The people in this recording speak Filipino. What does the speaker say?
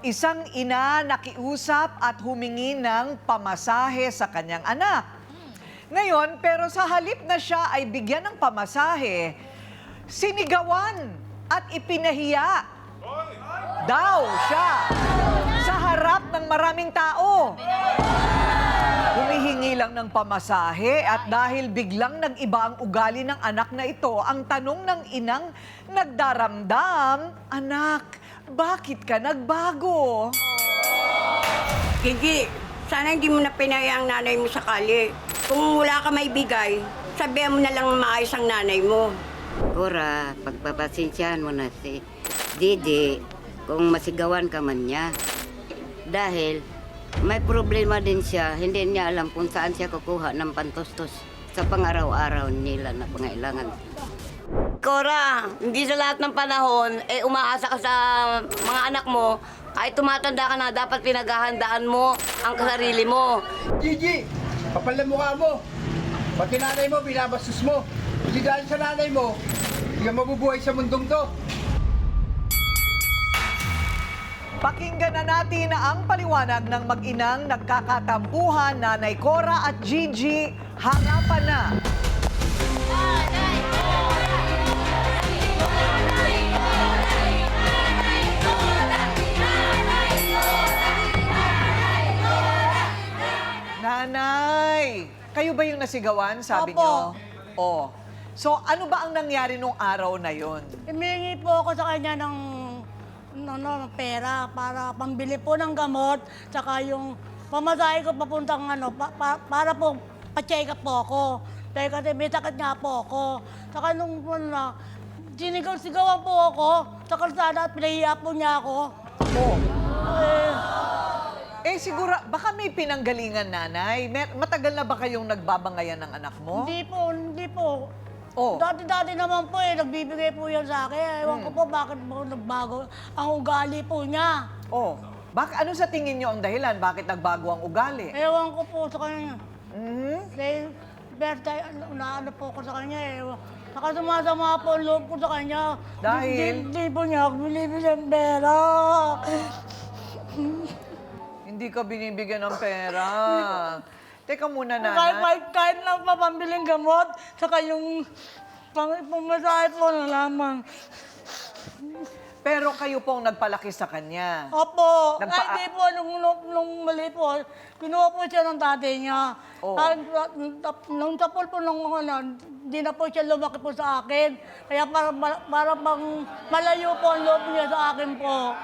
Isang ina nakiusap at humingi ng pamasahe sa kanyang anak. Ngayon, pero sa halip na siya ay bigyan ng pamasahe, sinigawan at ipinahiya daw siya sa harap ng maraming tao. Humihingi lang ng pamasahe at dahil biglang nag-iba ang ugali ng anak na ito, ang tanong ng inang nagdaramdam, "Anak, bakit ka nagbago?" Gigi, sana hindi mo na pinaya ang nanay mo sa kali. Kung wala ka maibigay, sabihan mo na lang maayos ang nanay mo. Cora, pagpapasensyahan mo na si Didi kung masigawan ka man niya. Dahil may problema din siya, hindi niya alam kung saan siya kukuha ng pantustos sa pang-araw-araw nila na pangailangan. Cora, hindi sa lahat ng panahon, umaasa ka sa mga anak mo. Kahit tumatanda ka na, dapat pinaghahandaan mo ang kasarili mo. Gigi, kapal na mukha mo. Pati nanay mo, binabastos mo. Hindi dahil sa nanay mo, hindi ka mabubuhay sa mundong to. Pakinggan na natin ang paliwanag ng mag-inang nagkakatampuhan, Nanay Cora at Gigi. Harapan na. Nanay, kayo ba yung nasigawan, sabi Opo. niyo? Oh. So, ano ba ang nangyari nung araw na yon? Humingi po ako sa kanya ng pera para pambili po ng gamot, tsaka yung pamasahe ko papuntang para po pa-check up po ako. Dahil kasi may sakit nga po ako. Tsaka nung sinigaw-sigawan po ako sa kalsada at pinahiya po niya ako. Oh. Siguro, baka may pinanggalingan, nanay. Matagal na ba kayong nagbabangayan ng anak mo? Hindi po. Oh. Dati naman po nagbibigay po yan sa akin. Ewan ko po bakit po nagbago ang ugali po niya. Oh. Ano sa tingin niyo ang dahilan? Bakit nagbago ang ugali? Ewan ko po sa kanya. Mhm. Dahil birthday, naano po ko sa kanya Saka sumasama po ang loob ko sa kanya. Dahil? Hindi po niya ako binibigyan pera. Hindi ka binibigyan ng pera. Teka muna, nanay. Kahit lang pa pambiling gamot, saka yung pamasahe po na lamang. Pero kayo pong nagpalaki sa kanya. Opo. Nagpa- Hindi po, nung mali po, kinuha po siya ng tatay niya. Oh. Nung tapol po hindi na po siya lumaki po sa akin. Kaya para bang malayo po ang loob niya sa akin po.